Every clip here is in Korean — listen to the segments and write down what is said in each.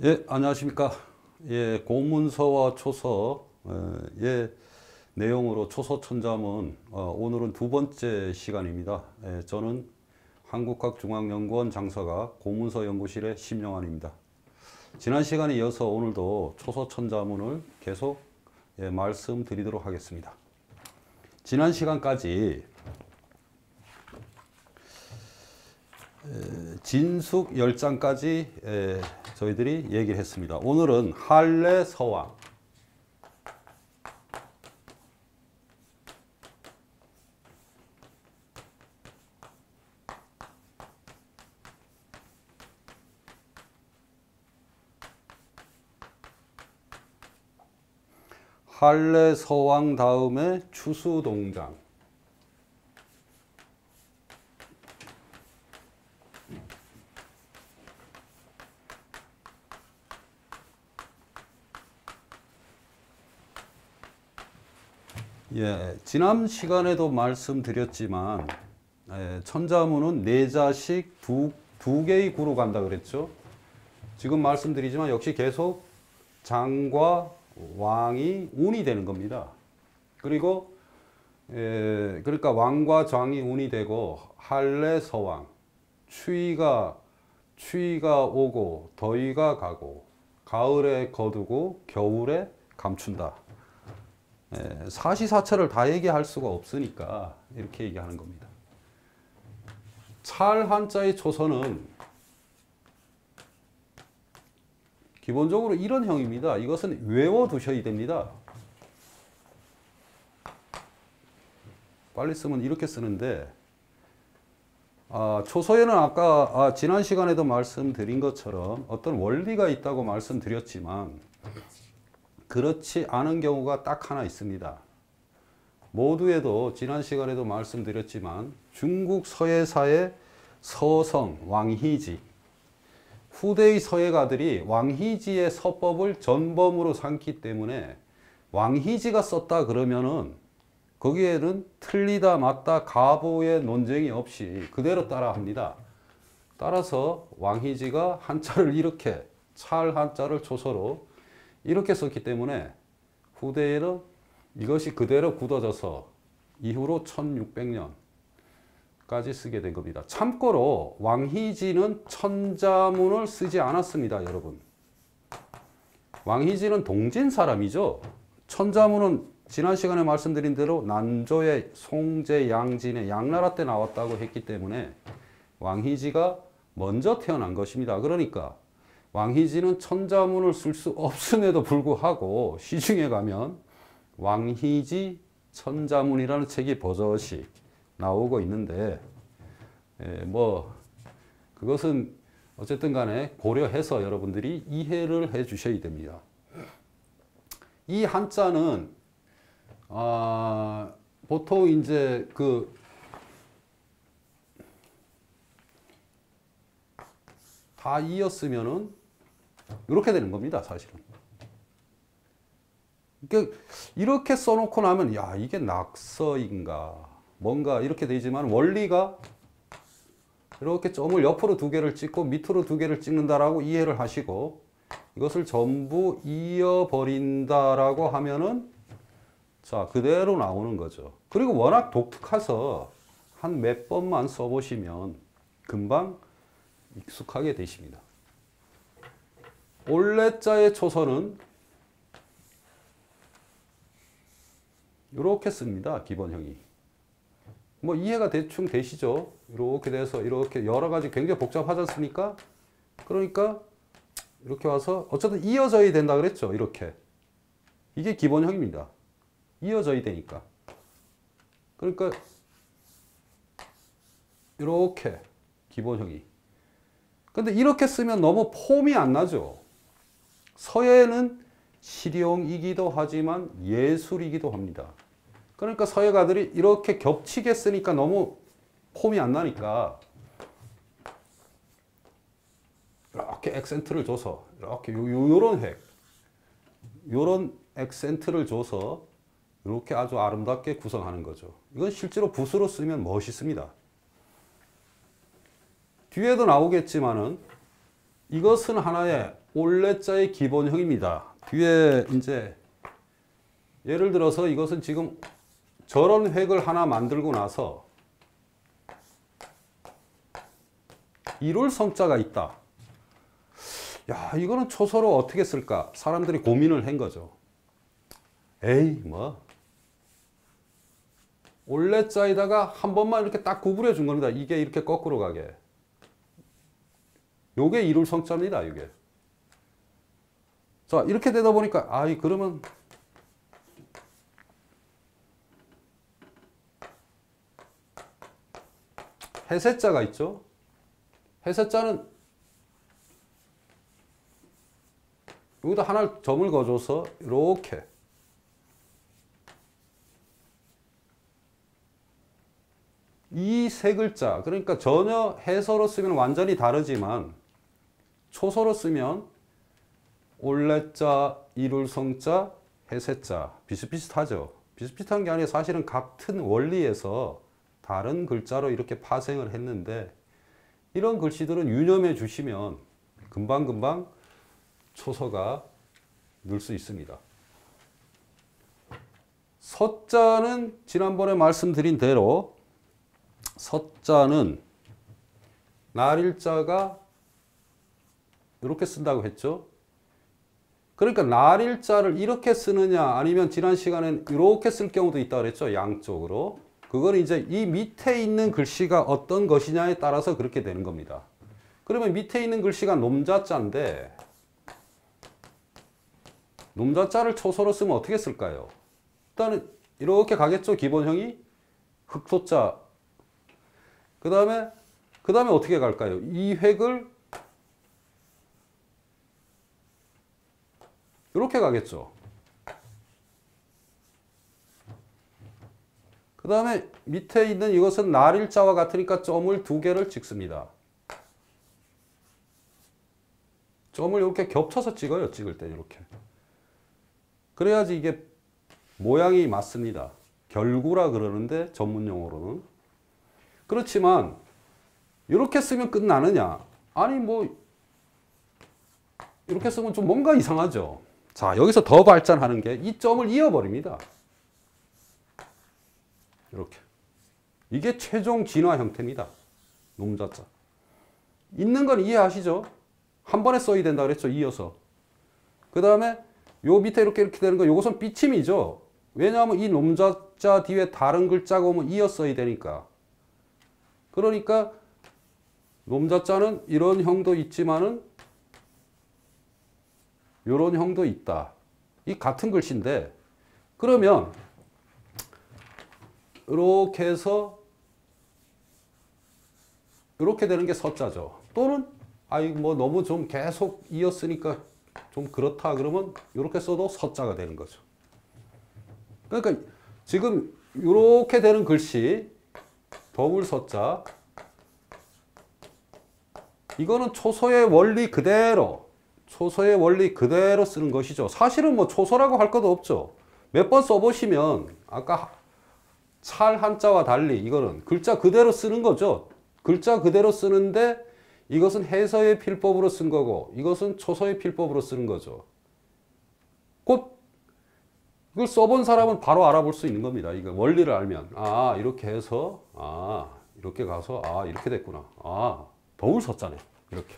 예, 안녕하십니까. 예, 공문서와 초서, 예, 내용으로 초서천자문, 오늘은 두 번째 시간입니다. 예, 저는 한국학중앙연구원 장사가 공문서 연구실의 심영환입니다. 지난 시간에 이어서 오늘도 초서천자문을 계속 말씀드리도록 하겠습니다. 지난 시간까지 진숙 10장까지 저희들이 얘기를 했습니다. 오늘은 할례 서왕, 할례 서왕 다음에 추수동장, 예, 지난 시간에도 말씀드렸지만 천자문은 네 자식 두 개의 구로 간다 그랬죠. 지금 말씀드리지만 역시 계속 장과 왕이 운이 되는 겁니다. 그리고 그러니까 왕과 장이 운이 되고 할례 서왕, 추위가 오고 더위가 가고 가을에 거두고 겨울에 감춘다. 사시사철을 다 얘기할 수가 없으니까 이렇게 얘기하는 겁니다. 찰 한자의 초서는 기본적으로 이런 형입니다. 이것은 외워두셔야 됩니다. 빨리 쓰면 이렇게 쓰는데 초서에는 아까 지난 시간에도 말씀드린 것처럼 어떤 원리가 있다고 말씀드렸지만 그렇지 않은 경우가 딱 하나 있습니다. 모두에도 지난 시간에도 말씀드렸지만 중국 서예사의 서성, 왕희지, 후대의 서예가들이 왕희지의 서법을 전범으로 삼기 때문에 왕희지가 썼다 그러면은 거기에는 틀리다 맞다 가보의 논쟁이 없이 그대로 따라합니다. 따라서 왕희지가 한자를 이렇게 찰 한자를 초서로 이렇게 썼기 때문에 후대에는 이것이 그대로 굳어져서 이후로 1600년까지 쓰게 된 겁니다. 참고로 왕희지는 천자문을 쓰지 않았습니다, 여러분. 왕희지는 동진 사람이죠. 천자문은 지난 시간에 말씀드린 대로 난조의 송제, 양진의 양나라 때 나왔다고 했기 때문에 왕희지가 먼저 태어난 것입니다. 그러니까 왕희지는 천자문을 쓸 수 없음에도 불구하고 시중에 가면 왕희지 천자문이라는 책이 버젓이 나오고 있는데 뭐 그것은 어쨌든 간에 고려해서 여러분들이 이해를 해 주셔야 됩니다. 이 한자는 보통 이제 다 이었으면은 이렇게 되는 겁니다, 사실은. 그러니까 이렇게 써놓고 나면 야, 이게 낙서인가 뭔가 이렇게 되지만 원리가 이렇게 점을 옆으로 두 개를 찍고 밑으로 두 개를 찍는다라고 이해를 하시고 이것을 전부 이어버린다라고 하면은 자, 그대로 나오는 거죠. 그리고 워낙 독특해서 한 몇 번만 써보시면 금방 익숙하게 되십니다. 올레자의 초서는 이렇게 씁니다. 기본형이. 뭐 이해가 대충 되시죠? 이렇게 돼서 이렇게 여러 가지 굉장히 복잡하지 않습니까? 그러니까 이렇게 와서 어쨌든 이어져야 된다 그랬죠. 이렇게. 이게 기본형입니다. 이어져야 되니까. 그러니까 이렇게 기본형이. 근데 이렇게 쓰면 너무 폼이 안 나죠. 서예는 실용이기도 하지만 예술이기도 합니다. 그러니까 서예가들이 이렇게 겹치게 쓰니까 너무 폼이 안 나니까 이렇게 액센트를 줘서 이렇게 요런 요런 액센트를 줘서 이렇게 아주 아름답게 구성하는 거죠. 이건 실제로 붓으로 쓰면 멋있습니다. 뒤에도 나오겠지만은 이것은 하나의 올레자의 기본형입니다. 뒤에 이제 예를 들어서 이것은 지금 저런 획을 하나 만들고 나서 이룰 성자가 있다. 야, 이거는 초소로 어떻게 쓸까? 사람들이 고민을 한 거죠. 에이, 뭐. 올레자에다가 한 번만 이렇게 딱 구부려 준 겁니다. 이게 이렇게 거꾸로 가게. 요게 이룰 성자입니다, 이게. 자, 이렇게 되다 보니까, 아이, 그러면 해세자가 있죠? 해세자는 여기다 하나 점을 그어줘서 이렇게 이 세 글자, 그러니까 전혀 해서로 쓰면 완전히 다르지만 초서로 쓰면 올레자, 이룰성자, 해세자 비슷비슷하죠. 비슷비슷한 게 아니라 사실은 같은 원리에서 다른 글자로 이렇게 파생을 했는데 이런 글씨들은 유념해 주시면 금방금방 초서가 늘 수 있습니다. 서자는 지난번에 말씀드린 대로 서자는 날일자가 이렇게 쓴다고 했죠. 그러니까 날일자를 이렇게 쓰느냐 아니면 지난 시간엔 이렇게 쓸 경우도 있다고 그랬죠. 양쪽으로. 그거는 이제 이 밑에 있는 글씨가 어떤 것이냐에 따라서 그렇게 되는 겁니다. 그러면 밑에 있는 글씨가 놈자자인데 놈자자를 초소로 쓰면 어떻게 쓸까요? 일단은 이렇게 가겠죠. 기본형이 흑소자. 그 다음에 어떻게 갈까요? 이 획을 이렇게 가겠죠. 그 다음에 밑에 있는 이것은 날일자와 같으니까 점을 두 개를 찍습니다. 점을 이렇게 겹쳐서 찍어요. 찍을 때 이렇게. 그래야지 이게 모양이 맞습니다. 결구라 그러는데 전문용어로는. 그렇지만 이렇게 쓰면 끝나느냐? 아니 뭐 이렇게 쓰면 좀 뭔가 이상하죠. 자, 여기서 더 발전하는 게 이 점을 이어버립니다. 이렇게. 이게 최종 진화 형태입니다. 놈자자. 있는 건 이해하시죠? 한 번에 써야 된다 그랬죠. 이어서. 그 다음에 요 밑에 이렇게 되는 거 요것은 삐침이죠. 왜냐하면 이 놈자자 뒤에 다른 글자가 오면 이어 써야 되니까. 그러니까 놈자자는 이런 형도 있지만은 이런 형도 있다. 이 같은 글씨인데 그러면 이렇게 해서 이렇게 되는 게 서자죠. 또는 아이 뭐 너무 좀 계속 이었으니까 좀 그렇다 그러면 이렇게 써도 서자가 되는 거죠. 그러니까 지금 이렇게 되는 글씨 더블 서자 이거는 초소의 원리 그대로 쓰는 것이죠. 사실은 뭐 초소라고 할 것도 없죠. 몇 번 써보시면 아까 찰 한자와 달리 이거는 글자 그대로 쓰는 거죠. 글자 그대로 쓰는데 이것은 해서의 필법으로 쓴 거고 이것은 초소의 필법으로 쓰는 거죠. 곧 이걸 써본 사람은 바로 알아볼 수 있는 겁니다. 이거 원리를 알면 아 이렇게 해서 아 이렇게 가서 아 이렇게 됐구나. 아 더울 섰자네. 이렇게.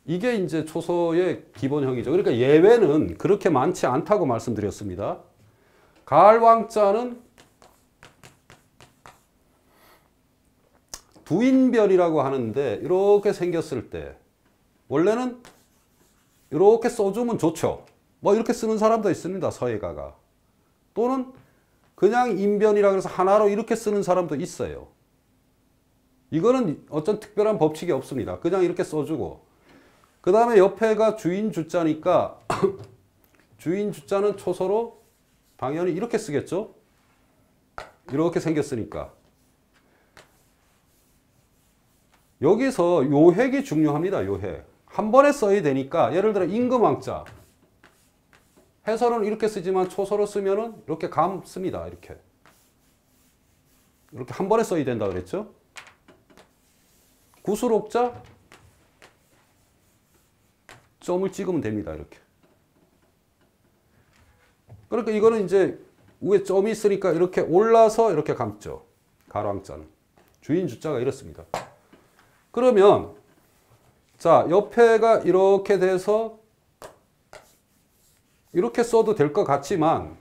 이게 이제 초소의 기본형이죠. 그러니까 예외는 그렇게 많지 않다고 말씀드렸습니다. 가을왕자는 두인별이라고 하는데 이렇게 생겼을 때 원래는 이렇게 써주면 좋죠. 뭐 이렇게 쓰는 사람도 있습니다. 서예가가. 또는 그냥 인변이라고 해서 하나로 이렇게 쓰는 사람도 있어요. 이거는 어떤 특별한 법칙이 없습니다. 그냥 이렇게 써주고 그 다음에 옆에가 주인 주자니까 주인 주자는 초소로 당연히 이렇게 쓰겠죠. 이렇게 생겼으니까. 여기서 요 획이 중요합니다. 요 획. 한 번에 써야 되니까 예를 들어 임금왕자. 해설은 이렇게 쓰지만 초서로 쓰면은 이렇게 감습니다. 이렇게. 이렇게 한 번에 써야 된다 그랬죠. 구술옥자. 점을 찍으면 됩니다. 이렇게. 그러니까 이거는 이제 위에 점이 있으니까 이렇게 올라서 이렇게 감죠. 가로항자는. 주인 주자가 이렇습니다. 그러면 자, 옆에가 이렇게 돼서 이렇게 써도 될 것 같지만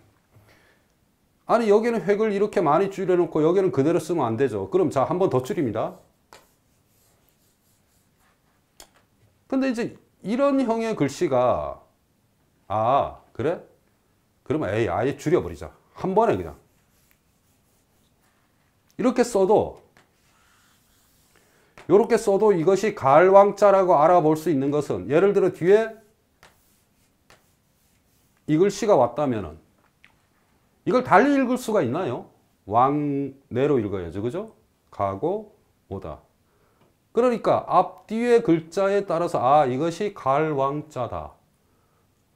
아니 여기는 획을 이렇게 많이 줄여놓고 여기는 그대로 쓰면 안 되죠. 그럼 자, 한 번 더 줄입니다. 근데 이제 이런 형의 글씨가 아 그래? 그러면 에이 아예 줄여버리자. 한 번에 그냥. 이렇게 써도 이렇게 써도 이것이 갈왕자라고 알아볼 수 있는 것은 예를 들어 뒤에 이 글씨가 왔다면은 이걸 달리 읽을 수가 있나요? 왕내로 읽어야죠. 그죠? 가고 오다. 그러니까 앞뒤의 글자에 따라서 아 이것이 갈왕자다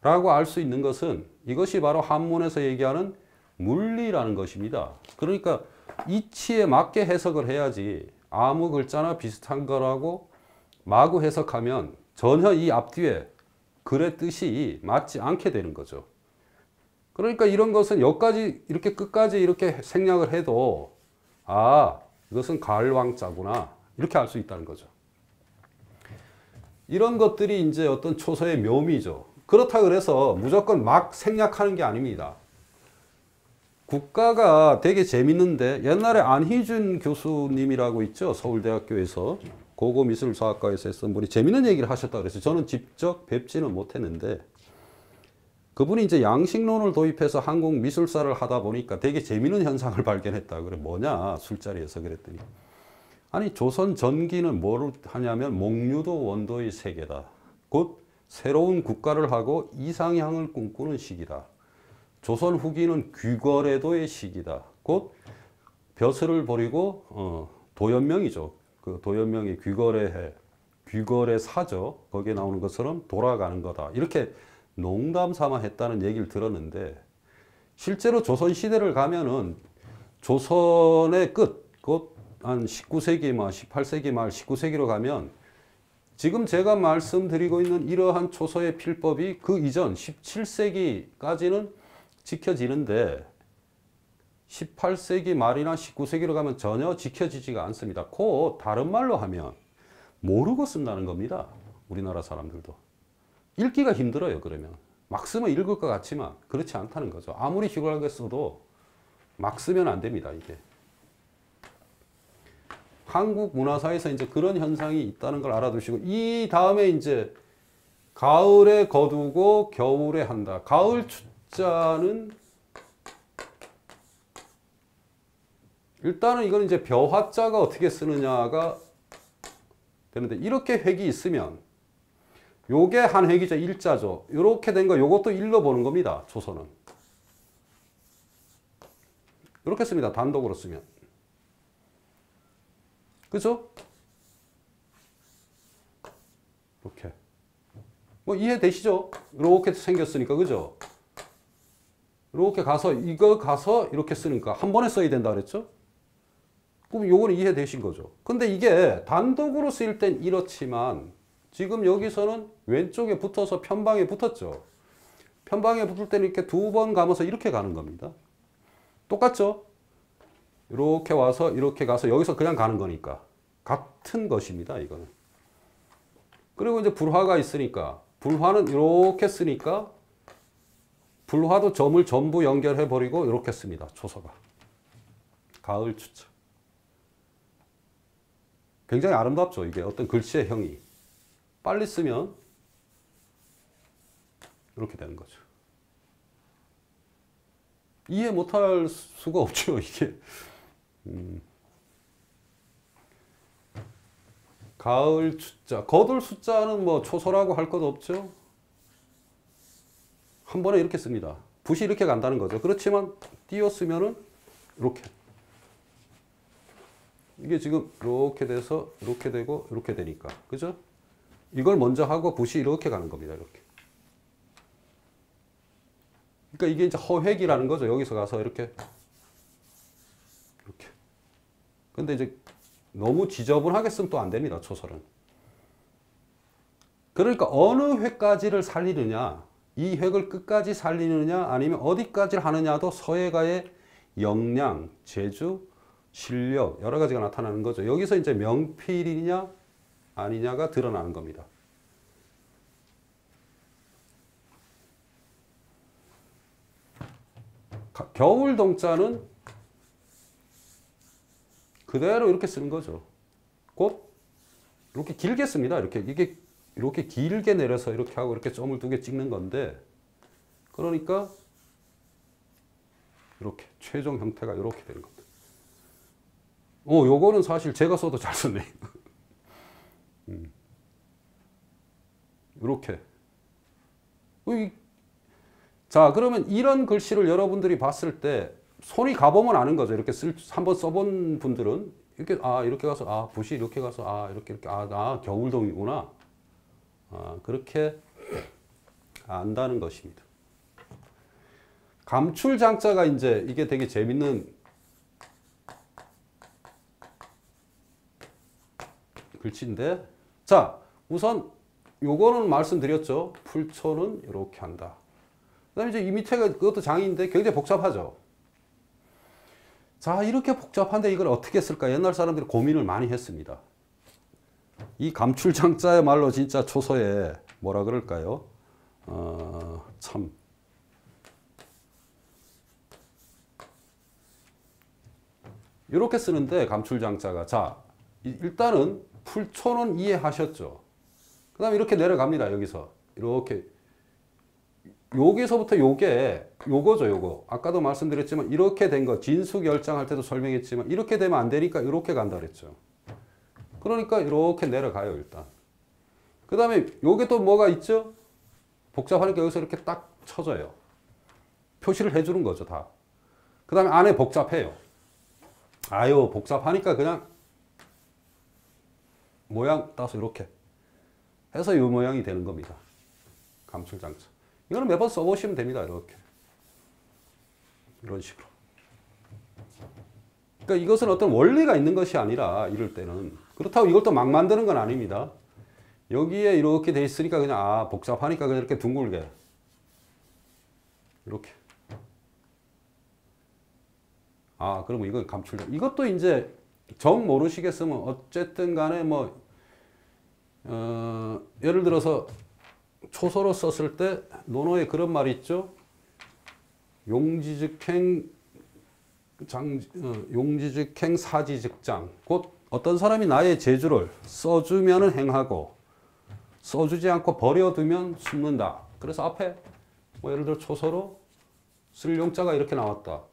라고 알 수 있는 것은 이것이 바로 한문에서 얘기하는 물리라는 것입니다. 그러니까 이치에 맞게 해석을 해야지 아무 글자나 비슷한 거라고 마구 해석하면 전혀 이 앞뒤에 글의 뜻이 맞지 않게 되는 거죠. 그러니까 이런 것은 여기까지 이렇게 끝까지 이렇게 생략을 해도 아 이것은 갈왕자구나 이렇게 알 수 있다는 거죠. 이런 것들이 이제 어떤 초서의 묘미죠. 그렇다 그래서 무조건 막 생략하는 게 아닙니다. 국가가 되게 재밌는데 옛날에 안희준 교수님이라고 있죠. 서울대학교에서 고고미술사학과에서 했던 분이 재밌는 얘기를 하셨다 그래서 저는 직접 뵙지는 못했는데 그분이 이제 양식론을 도입해서 한국 미술사를 하다 보니까 되게 재밌는 현상을 발견했다. 그래 뭐냐 술자리에서 그랬더니 아니 조선 전기는 뭘 하냐면 목류도 원도의 세계다. 곧 새로운 국가를 하고 이상향을 꿈꾸는 시기다. 조선 후기는 귀거래도의 시기다. 곧 벼슬을 버리고 도연명이죠. 그 도연명이 귀거래해 귀거래사죠. 거기에 나오는 것처럼 돌아가는 거다. 이렇게 농담 삼아 했다는 얘기를 들었는데 실제로 조선시대를 가면은 조선의 끝, 곧 한 19세기 말, 18세기 말, 19세기로 가면 지금 제가 말씀드리고 있는 이러한 초서의 필법이 그 이전 17세기까지는 지켜지는데 18세기 말이나 19세기로 가면 전혀 지켜지지가 않습니다. 곧 다른 말로 하면 모르고 쓴다는 겁니다. 우리나라 사람들도. 읽기가 힘들어요. 그러면 막 쓰면 읽을 것 같지만 그렇지 않다는 거죠. 아무리 희귀하게 써도 막 쓰면 안 됩니다. 이게 한국 문화사에서 이제 그런 현상이 있다는 걸 알아두시고 이 다음에 이제 가을에 거두고 겨울에 한다. 가을 추자는 일단은 이건 이제 벼화자가 어떻게 쓰느냐가 되는데 이렇게 획이 있으면 요게 한 획이죠. 일자죠. 이렇게 된 거 요것도 읽어보는 겁니다. 조선은. 이렇게 씁니다. 단독으로 쓰면. 그죠? 이렇게. 뭐 이해되시죠? 이렇게 생겼으니까. 그죠? 이렇게 가서 이거 가서 이렇게 쓰니까 한 번에 써야 된다 그랬죠? 그럼 요거는 이해되신 거죠. 근데 이게 단독으로 쓰일 땐 이렇지만 지금 여기서는 왼쪽에 붙어서 편방에 붙었죠. 편방에 붙을 때는 이렇게 두 번 감아서 이렇게 가는 겁니다. 똑같죠? 이렇게 와서 이렇게 가서 여기서 그냥 가는 거니까 같은 것입니다. 이거는. 그리고 이제 불화가 있으니까 불화는 이렇게 쓰니까 불화도 점을 전부 연결해 버리고 이렇게 씁니다. 초서가. 가을 추자. 굉장히 아름답죠. 이게 어떤 글씨의 형이. 빨리 쓰면 이렇게 되는 거죠. 이해 못할 수가 없죠. 이게. 가을 추자. 거둘 숫자는 뭐 초서라고 할 것 없죠. 한 번에 이렇게 씁니다. 붓이 이렇게 간다는 거죠. 그렇지만 띄어 쓰면은 이렇게. 이게 지금 이렇게 돼서 이렇게 되고 이렇게 되니까. 그죠? 이걸 먼저 하고 붓이 이렇게 가는 겁니다. 이렇게. 그러니까 이게 이제 허획이라는 거죠. 여기서 가서 이렇게. 이렇게. 근데 이제 너무 지저분하게 쓰면 또 안 됩니다. 초설은. 그러니까 어느 획까지를 살리느냐, 이 획을 끝까지 살리느냐 아니면 어디까지를 하느냐도 서예가의 역량, 재주, 실력 여러 가지가 나타나는 거죠. 여기서 이제 명필이냐 아니냐가 드러나는 겁니다. 겨울동자는 그대로 이렇게 쓰는 거죠. 곧 이렇게 길게 씁니다. 이게 이렇게 길게 내려서 이렇게 하고 이렇게 점을 2개 찍는 건데, 그러니까 이렇게 최종 형태가 이렇게 되는 겁니다. 요거는 사실 제가 써도 잘 썼네요. 이렇게. 자, 그러면 이런 글씨를 여러분들이 봤을 때 손이 가보면 아는 거죠. 이렇게 한번 써본 분들은 이렇게 이렇게 가서 붓이 이렇게 가서 이렇게 겨울동이구나. 그렇게 안다는 것입니다. 감출장자가 이제 이게 되게 재밌는 글씨인데, 자, 우선 요거는 말씀드렸죠. 풀초는 이렇게 한다. 그 다음에 이제 이 밑에가 그것도 장인데 굉장히 복잡하죠. 자, 이렇게 복잡한데 이걸 어떻게 쓸까? 옛날 사람들이 고민을 많이 했습니다. 이 감출장자야말로 진짜 초서에 뭐라 그럴까요? 참. 이렇게 쓰는데 감출장자가. 자, 일단은 풀초는 이해하셨죠? 그 다음에 이렇게 내려갑니다. 여기서. 이렇게. 여기서부터 요거죠, 요거. 아까도 말씀드렸지만, 이렇게 된 거, 진수결장할 때도 설명했지만, 이렇게 되면 안 되니까 이렇게 간다 그랬죠. 그러니까 이렇게 내려가요, 일단. 그 다음에 요게 또 뭐가 있죠? 복잡하니까 여기서 이렇게 딱 쳐져요. 표시를 해주는 거죠, 다. 그 다음에 안에 복잡해요. 복잡하니까 그냥 모양 따서 이렇게 해서 이 모양이 되는 겁니다. 감출장자. 이거는 매번 써보시면 됩니다. 이렇게. 이런 식으로. 그러니까 이것은 어떤 원리가 있는 것이 아니라 이럴 때는. 그렇다고 이걸 또 막 만드는 건 아닙니다. 여기에 이렇게 돼 있으니까 그냥 복잡하니까 그냥 이렇게 둥글게. 이렇게. 그러면 이건 감출장. 이것도 이제 정 모르시겠으면 어쨌든 간에 예를 들어서 초서로 썼을 때 논어에 그런 말이 있죠. 용지즉행 사지즉장. 곧 어떤 사람이 나의 재주를 써주면 행하고 써주지 않고 버려두면 숨는다. 그래서 앞에 예를 들어 초서로 쓸 용자가 이렇게 나왔다.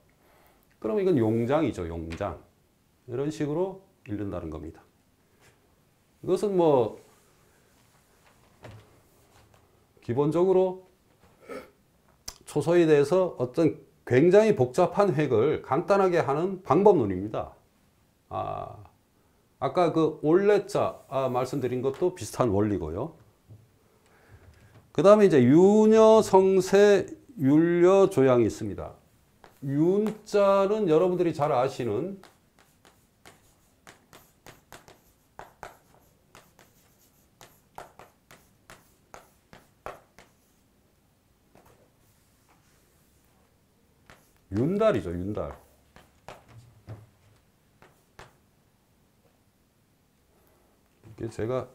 그러면 이건 용장이죠. 용장. 이런 식으로 읽는다는 겁니다. 이것은 기본적으로 초서에 대해서 어떤 굉장히 복잡한 획을 간단하게 하는 방법론입니다. 아까 그 올레자 말씀드린 것도 비슷한 원리고요. 그 다음에 이제 윤여, 성세, 율려, 조양이 있습니다. 윤자는 여러분들이 잘 아시는 윤달이죠, 윤달. 이게 제가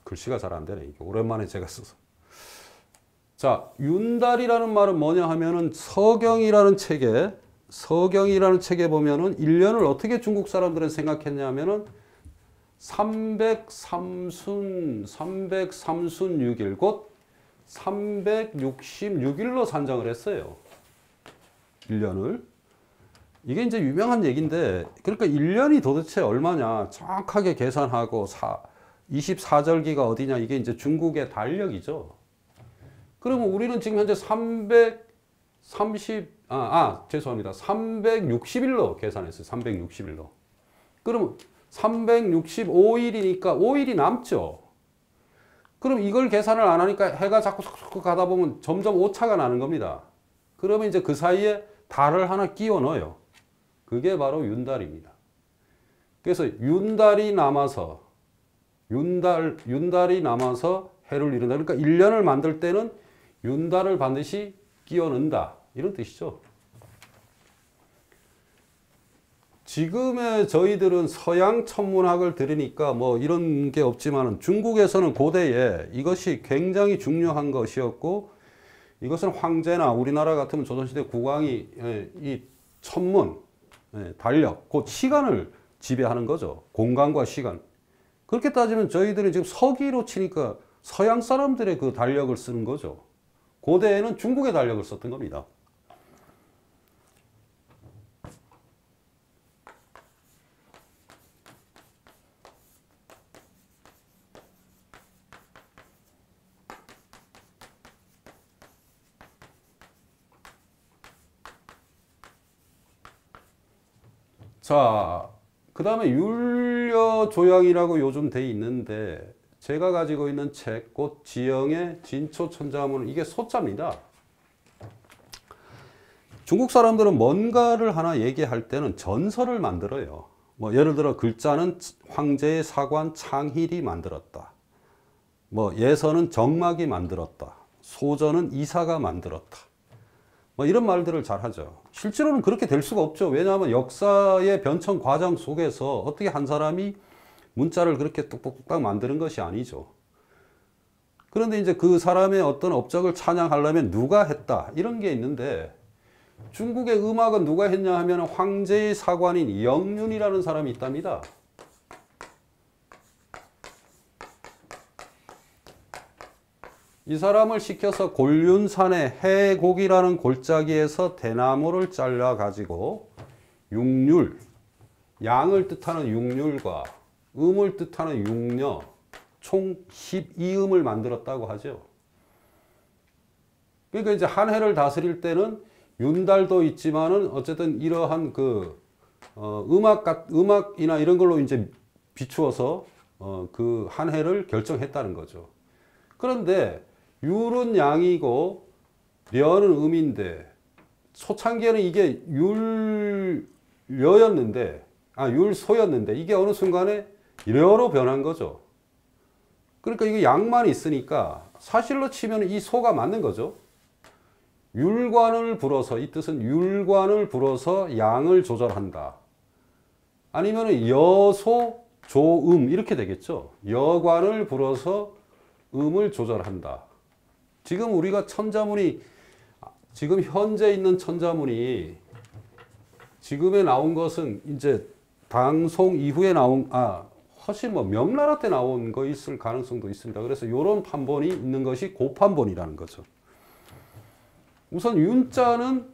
글씨가 잘 안 되네. 이게 오랜만에 제가 써서. 자, 윤달이라는 말은 뭐냐 하면은 서경이라는 책에 보면은 1년을 어떻게 중국 사람들은 생각했냐면은 303순 6일, 곧 366일로 산정을 했어요. 1년을. 이게 이제 유명한 얘기인데, 그러니까 1년이 도대체 얼마냐 정확하게 계산하고 24절기가 어디냐, 이게 이제 중국의 달력이죠. 그러면 우리는 지금 현재 360일로 계산했어요. 360일로. 그러면 365일이니까 5일이 남죠. 그럼 이걸 계산을 안 하니까 해가 자꾸 가다 보면 점점 오차가 나는 겁니다. 그러면 이제 그 사이에 달을 하나 끼워 넣어요. 그게 바로 윤달입니다. 그래서 윤달이 남아서 윤달이 남아서 해를 이룬다. 그러니까 1년을 만들 때는 윤달을 반드시 끼워 넣는다. 이런 뜻이죠. 지금의 저희들은 서양 천문학을 들으니까 뭐 이런 게 없지만 중국에서는 고대에 이것이 굉장히 중요한 것이었고 이것은 황제나 우리나라 같으면 조선시대 국왕이 이 천문, 달력, 곧 시간을 지배하는 거죠. 공간과 시간. 그렇게 따지면 저희들은 지금 서기로 치니까 서양 사람들의 그 달력을 쓰는 거죠. 고대에는 중국의 달력을 썼던 겁니다. 자, 그 다음에 율려조양이라고 요즘 돼 있는데 제가 가지고 있는 책, 곧 지영의 진초천자문은 이게 소자입니다. 중국 사람들은 뭔가를 하나 얘기할 때는 전설을 만들어요. 뭐 예를 들어 글자는 황제의 사관 창힐이 만들었다. 뭐 예서는 정막이 만들었다. 소전은 이사가 만들었다. 뭐 이런 말들을 잘 하죠. 실제로는 그렇게 될 수가 없죠. 왜냐하면 역사의 변천 과정 속에서 어떻게 한 사람이 문자를 그렇게 뚝뚝뚝딱 만드는 것이 아니죠. 그런데 이제 그 사람의 어떤 업적을 찬양하려면 누가 했다 이런 게 있는데 중국의 음악은 누가 했냐 하면 황제의 사관인 영륜이라는 사람이 있답니다. 이 사람을 시켜서 곤륜산의 해곡이라는 골짜기에서 대나무를 잘라 가지고 육률, 양을 뜻하는 육률과 음을 뜻하는 육녀, 총 12음을 만들었다고 하죠. 그러니까 이제 한 해를 다스릴 때는 윤달도 있지만은 어쨌든 이러한 그 음악이나 이런 걸로 이제 비추어서 그 한 해를 결정했다는 거죠. 그런데 율은 양이고 려는 음인데 초창기에는 이게 율소였는데 이게 어느 순간에 려로 변한 거죠. 그러니까 이게 양만 있으니까 사실로 치면 이 소가 맞는 거죠. 율관을 불어서, 이 뜻은 율관을 불어서 양을 조절한다. 아니면 여소 조음 이렇게 되겠죠. 여관을 불어서 음을 조절한다. 지금 우리가 천자문이 지금 현재 있는 천자문이 지금에 나온 것은 이제 당송 이후에 나온 훨씬 뭐 명나라 때 나온 거 있을 가능성도 있습니다. 그래서 이런 판본이 있는 것이 고판본이라는 거죠. 우선 윤자는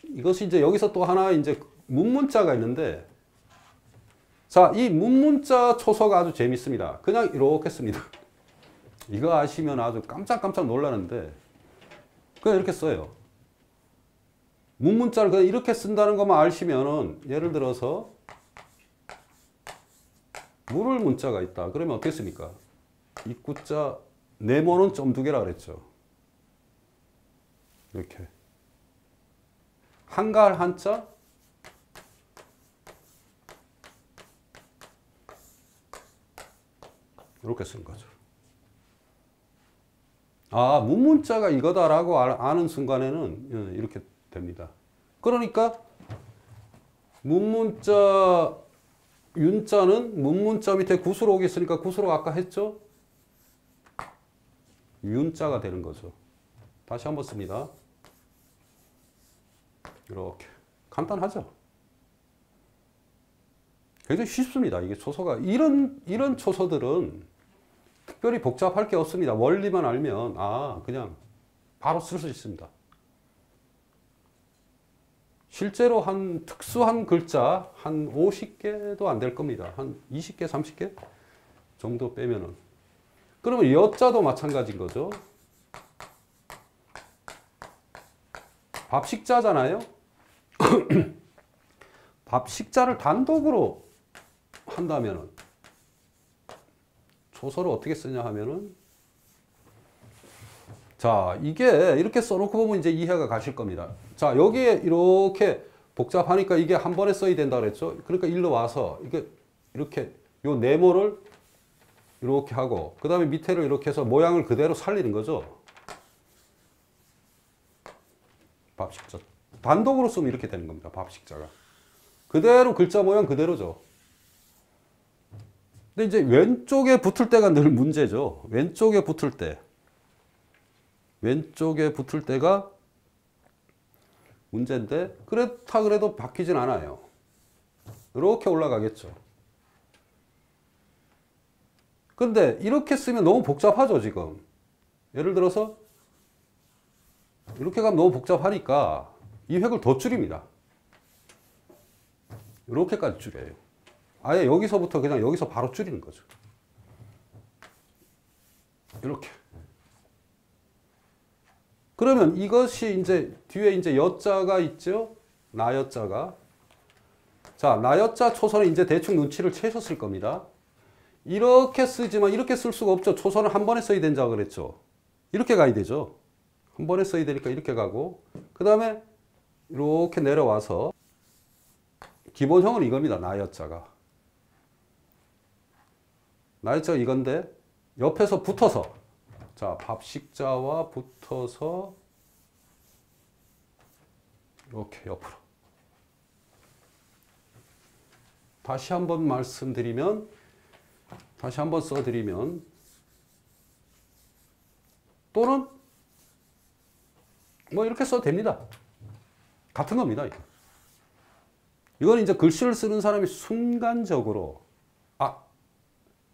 이것이 이제 여기서 또 하나 이제 문문자가 있는데 자, 이 문문자 초서가 아주 재밌습니다. 그냥 이렇게 씁니다. 이거 아시면 아주 깜짝깜짝 놀라는데 그냥 이렇게 써요. 문문자를 그냥 이렇게 쓴다는 것만 아시면은 예를 들어서 물을 문자가 있다. 그러면 어떻게 씁니까? 입구자 네모는 점 두 개라 그랬죠. 이렇게 한가할 한자 이렇게 쓴 거죠. 아, 문문자가 이거다라고 아는 순간에는 이렇게 됩니다. 그러니까 문문자 윤자는 문문자 밑에 구수록이 있으니까 구수록 아까 했죠? 윤자가 되는 거죠. 다시 한번 씁니다. 이렇게 간단하죠? 굉장히 쉽습니다. 이게 초서가 이런 초서들은 특별히 복잡할 게 없습니다. 원리만 알면 그냥 바로 쓸 수 있습니다. 실제로 한 특수한 글자 한 50개도 안 될 겁니다. 한 20개, 30개 정도 빼면은. 그러면 여자도 마찬가지인 거죠. 밥식자잖아요. 밥식자를 단독으로 한다면은 초서를 어떻게 쓰냐 하면은 자, 이게 이렇게 써놓고 보면 이제 이해가 가실 겁니다. 자, 여기에 이렇게 복잡하니까 이게 한 번에 써야 된다 그랬죠? 그러니까 일로 와서 이게 이렇게 요 네모를 이렇게 하고 그 다음에 밑에를 이렇게 해서 모양을 그대로 살리는 거죠. 밥식자. 단독으로 쓰면 이렇게 되는 겁니다. 밥식자가. 그대로 글자 모양 그대로죠. 근데 이제 왼쪽에 붙을 때가 늘 문제죠. 왼쪽에 붙을 때. 왼쪽에 붙을 때가 문제인데 그렇다 그래도 바뀌진 않아요. 이렇게 올라가겠죠. 근데 이렇게 쓰면 너무 복잡하죠, 지금. 예를 들어서 이렇게 가면 너무 복잡하니까 이 획을 더 줄입니다. 이렇게까지 줄여요. 아예 여기서부터 그냥 여기서 바로 줄이는 거죠. 이렇게. 그러면 이것이 이제 뒤에 이제 여자가 있죠? 나여자가. 자, 나여자 초선은 이제 대충 눈치를 채셨을 겁니다. 이렇게 쓰지만 이렇게 쓸 수가 없죠. 초선을 한 번에 써야 된다고 그랬죠. 이렇게 가야 되죠. 한 번에 써야 되니까 이렇게 가고 그 다음에 이렇게 내려와서 기본형은 이겁니다. 나여자가. 나여자가 이건데 옆에서 붙어서 자, 밥식자와 붙어서 이렇게 옆으로. 다시 한번 말씀드리면 다시 한번 써드리면 또는 뭐 이렇게 써도 됩니다. 같은 겁니다. 이건 이제 글씨를 쓰는 사람이 순간적으로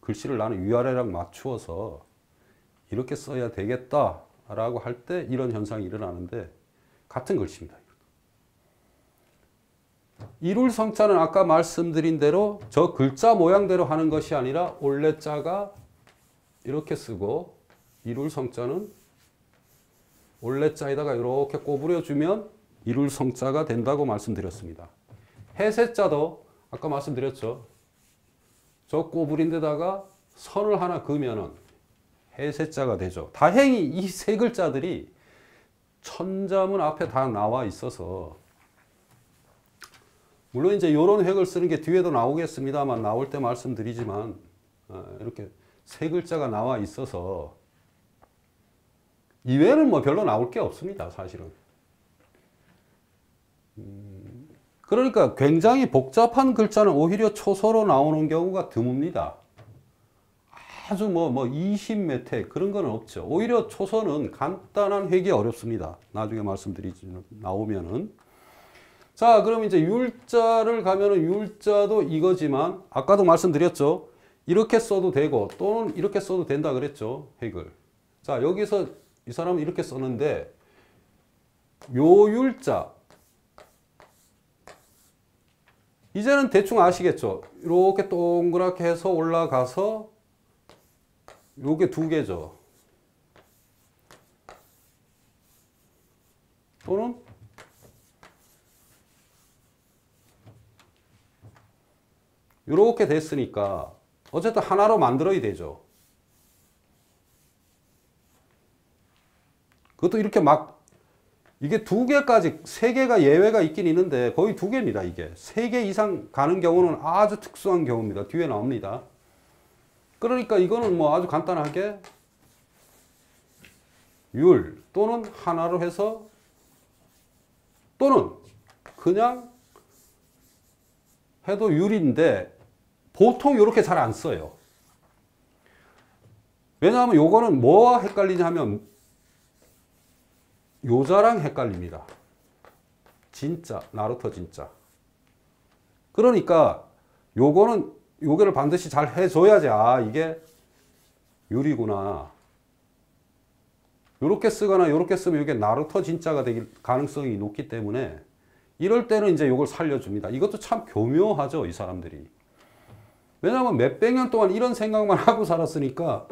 글씨를 나는 위아래랑 맞추어서 이렇게 써야 되겠다라고 할 때 이런 현상이 일어나는데 같은 글씨입니다. 이룰 성자는 아까 말씀드린 대로 저 글자 모양대로 하는 것이 아니라 올레자가 이렇게 쓰고 이룰 성자는 올레자에다가 이렇게 꼬부려주면 이룰 성자가 된다고 말씀드렸습니다. 해세자도 아까 말씀드렸죠. 저 꼬부린 데다가 선을 하나 그으면은 해세자가 되죠. 다행히 이 세 글자들이 천자문 앞에 다 나와 있어서 물론 이제 이런 획을 쓰는 게 뒤에도 나오겠습니다만 나올 때 말씀드리지만 이렇게 세 글자가 나와 있어서 이외에는 뭐 별로 나올 게 없습니다. 사실은. 그러니까 굉장히 복잡한 글자는 오히려 초서로 나오는 경우가 드뭅니다. 아주 뭐 20몇 획 그런 건 없죠. 오히려 초서는 간단한 획이 어렵습니다. 나중에 말씀드리지만 나오면은. 자, 그럼 이제 율자를 가면은 율자도 이거지만 아까도 말씀드렸죠. 이렇게 써도 되고 또는 이렇게 써도 된다 그랬죠. 획을. 자, 여기서 이 사람은 이렇게 썼는데 요 율자 이제는 대충 아시겠죠. 이렇게 동그랗게 해서 올라가서 요게 두 개죠. 또는 이렇게 됐으니까 어쨌든 하나로 만들어야 되죠. 그것도 이렇게 막 이게 두 개까지 세 개가 예외가 있긴 있는데 거의 두 개입니다. 이게 세 개 이상 가는 경우는 아주 특수한 경우입니다. 뒤에 나옵니다. 그러니까 이거는 뭐 아주 간단하게 율 또는 하나로 해서 또는 그냥 해도 율인데 보통 이렇게 잘 안 써요. 왜냐하면 요거는 뭐와 헷갈리냐 하면 요자랑 헷갈립니다. 진짜, 나루토 진짜. 그러니까 요거를 반드시 잘 해줘야지 이게 율이구나. 요렇게 쓰거나 요렇게 쓰면 이게 나루토 진짜가 될 가능성이 높기 때문에 이럴 때는 이제 요걸 살려줍니다. 이것도 참 교묘하죠, 이 사람들이. 왜냐하면 몇백 년 동안 이런 생각만 하고 살았으니까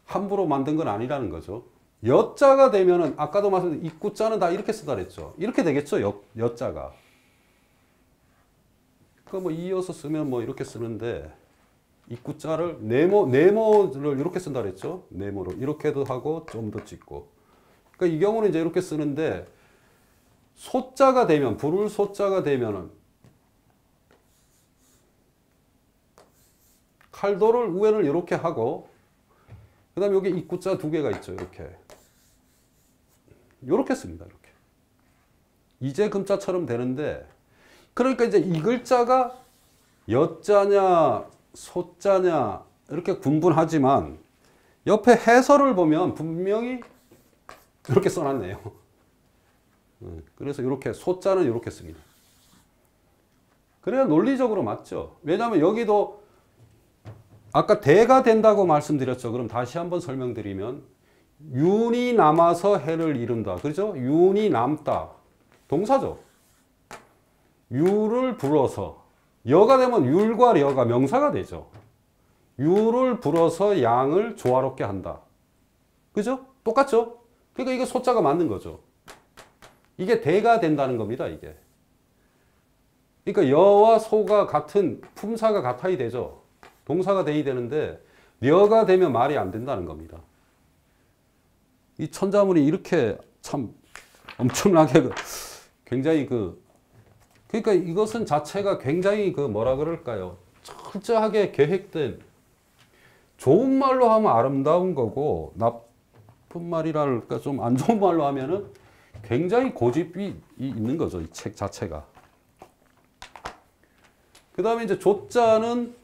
함부로 만든 건 아니라는 거죠. 여자가 되면은 아까도 말씀드린 입구자는 다 이렇게 쓰다 그랬죠. 이렇게 되겠죠, 여자가. 그 뭐 이어서 쓰면 뭐 이렇게 쓰는데 입구자를 네모를 이렇게 쓴다 그랬죠. 네모로 이렇게도 하고 좀 더 찍고. 그러니까 이 경우는 이제 이렇게 쓰는데 소자가 되면 부를 소자가 되면은 칼도를 우에를 이렇게 하고 그다음에 여기 입구자 두 개가 있죠. 이렇게 씁니다. 이렇게 이제 금자처럼 되는데 그러니까 이제 이 글자가 여자냐 소자냐 이렇게 분분하지만 옆에 해설을 보면 분명히 이렇게 써놨네요. 그래서 이렇게 소자는 이렇게 씁니다. 그래야 논리적으로 맞죠. 왜냐하면 여기도 아까 대가 된다고 말씀드렸죠. 그럼 다시 한번 설명드리면 윤이 남아서 해를 이룬다. 그렇죠? 윤이 남다. 동사죠. 유를 불어서 여가 되면 율과 려가 명사가 되죠. 유를 불어서 양을 조화롭게 한다. 그죠? 똑같죠? 그러니까 이게 소자가 맞는 거죠. 이게 대가 된다는 겁니다. 이게. 그러니까 여와 소가 같은 품사가 같아야 되죠. 동사가 돼야 되는데 려가 되면 말이 안 된다는 겁니다. 이 천자문이 이렇게 참 엄청나게 굉장히 그러니까 이것은 자체가 굉장히 뭐라 그럴까요? 철저하게 계획된 좋은 말로 하면 아름다운 거고 나쁜 말이랄까 좀 안 좋은 말로 하면은 굉장히 고집이 있는 거죠. 이 책 자체가. 그 다음에 이제 조자는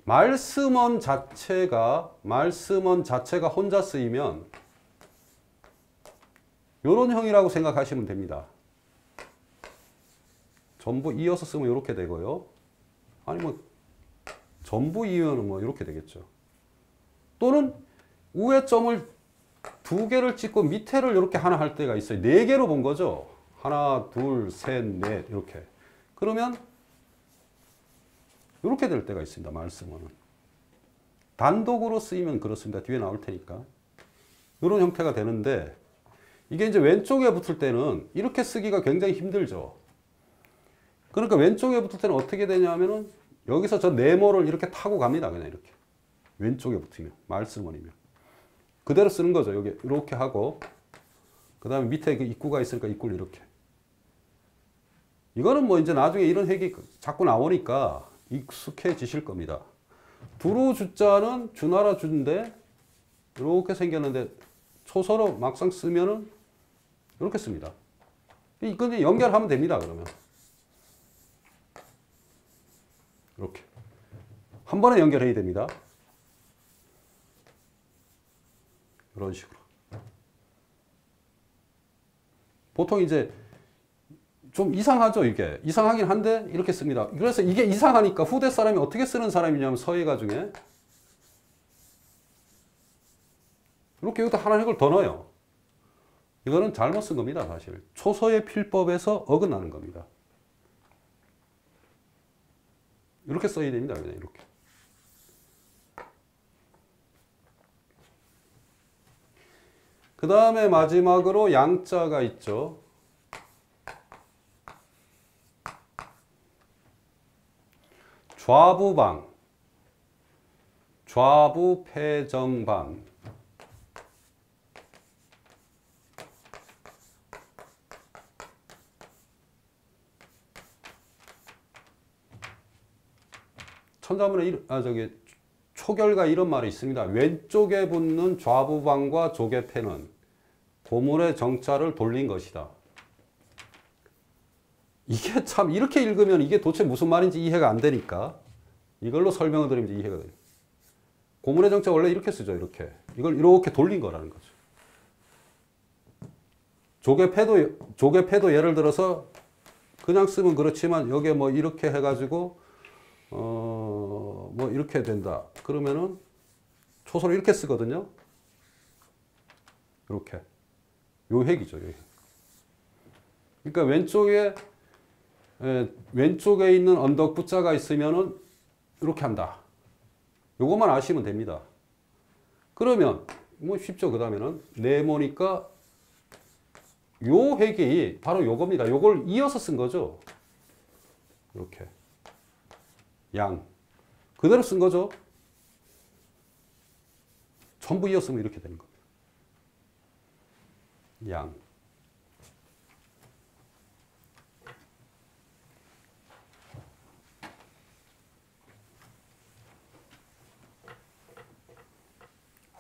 말씀원 자체가 혼자 쓰이면 요런 형이라고 생각하시면 됩니다. 전부 이어서 쓰면 이렇게 되고요. 아니 전부 이으면 이렇게 되겠죠. 또는 위에 점을 두 개를 찍고 밑에를 이렇게 하나 할 때가 있어요. 네 개로 본 거죠. 하나, 둘, 셋, 넷 이렇게. 그러면 이렇게 될 때가 있습니다. 말씀어는. 단독으로 쓰이면 그렇습니다. 뒤에 나올 테니까. 이런 형태가 되는데 이게 이제 왼쪽에 붙을 때는 이렇게 쓰기가 굉장히 힘들죠. 그러니까 왼쪽에 붙을 때는 어떻게 되냐면은 여기서 저 네모를 이렇게 타고 갑니다. 그냥 이렇게. 왼쪽에 붙으면. 말씀원이면. 그대로 쓰는 거죠. 여기 이렇게 하고 그 다음에 밑에 그 입구가 있으니까 입구를 이렇게. 이거는 이제 나중에 이런 핵이 자꾸 나오니까 익숙해지실 겁니다. 두루주자는 주나라 주인데 이렇게 생겼는데 초서로 막상 쓰면은 이렇게 씁니다. 이거 연결하면 됩니다. 그러면 이렇게 한 번에 연결해야 됩니다. 이런 식으로. 보통 이제 좀 이상하죠, 이게. 이상하긴 한데 이렇게 씁니다. 그래서 이게 이상하니까 후대 사람이 어떻게 쓰는 사람이냐면 서예가 중에 이렇게 여기다 하나 이걸 더 넣어요. 이거는 잘못 쓴 겁니다, 사실. 초서의 필법에서 어긋나는 겁니다. 이렇게 써야 됩니다, 그냥 이렇게. 그 다음에 마지막으로 양자가 있죠. 좌부방, 좌부패정방. 천자문에 초결가 이런 말이 있습니다. 왼쪽에 붙는 좌부방과 조개패는 고물의 정자를 돌린 것이다. 이게 참 이렇게 읽으면 이게 도대체 무슨 말인지 이해가 안 되니까 이걸로 설명을 드리면 이해가 돼요. 고물의 정자 원래 이렇게 쓰죠. 이렇게. 이걸 이렇게 돌린 거라는 거죠. 조개패도 예를 들어서 그냥 쓰면 그렇지만 여기에 이렇게 해가지고 이렇게 된다. 그러면은 초소를 이렇게 쓰거든요. 이렇게. 요 핵이죠. 요 핵. 그러니까 왼쪽에 있는 언덕 부자가 있으면은 이렇게 한다. 요것만 아시면 됩니다. 그러면 쉽죠. 그 다음에는 네모니까 요 획이 바로 요겁니다. 요걸 이어서 쓴 거죠. 이렇게. 양. 그대로 쓴 거죠. 전부 이었으면 이렇게 되는 겁니다. 양.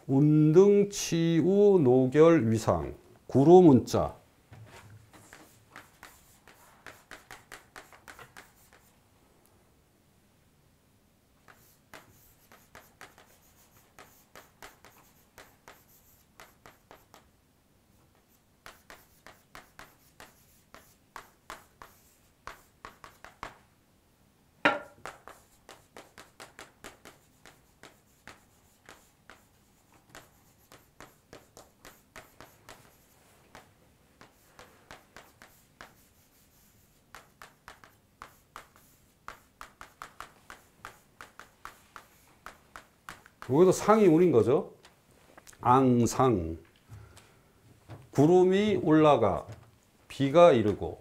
운등, 치우, 노결, 위상. 구로문자. 여기도 상이 운인 거죠. 앙상. 구름이 올라가 비가 이르고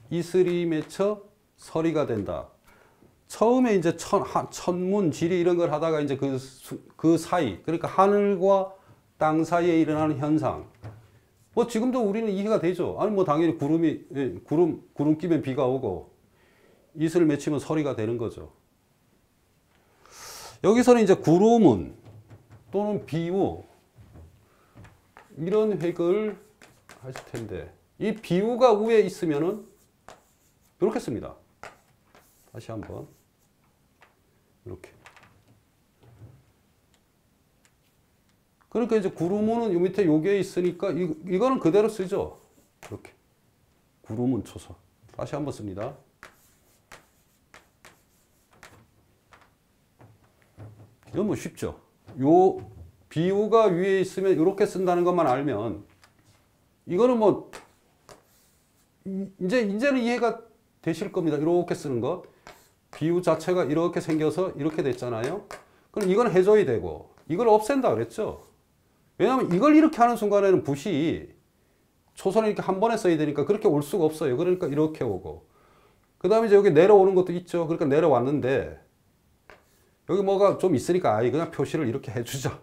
이슬이 맺혀 서리가 된다. 처음에 이제 천문, 지리 이런 걸 하다가 이제 그 사이, 그러니까 하늘과 땅 사이에 일어나는 현상. 뭐 지금도 우리는 이해가 되죠. 아니 뭐 당연히 구름 끼면 비가 오고 이슬 맺히면 서리가 되는 거죠. 여기서는 이제 구름은 또는 비우 이런 획을 하실 텐데 이 비우가 위에 있으면은 이렇게 씁니다. 다시 한번 이렇게. 그러니까 이제 구름은 요 밑에 요게 있으니까 이거는 그대로 쓰죠. 이렇게. 구름은 초서. 다시 한번 씁니다. 이건 뭐 쉽죠. 요 비우가 위에 있으면 이렇게 쓴다는 것만 알면 이거는 뭐 이제는 이해가 되실 겁니다. 이렇게 쓰는 것. 비우 자체가 이렇게 생겨서 이렇게 됐잖아요. 그럼 이건 해줘야 되고 이걸 없앤다 그랬죠. 왜냐하면 이걸 이렇게 하는 순간에는 붓이 초선을 이렇게 한 번에 써야 되니까 그렇게 올 수가 없어요. 그러니까 이렇게 오고 그 다음에 이제 여기 내려오는 것도 있죠. 그러니까 내려왔는데 여기 뭐가 좀 있으니까 아예 그냥 표시를 이렇게 해주자.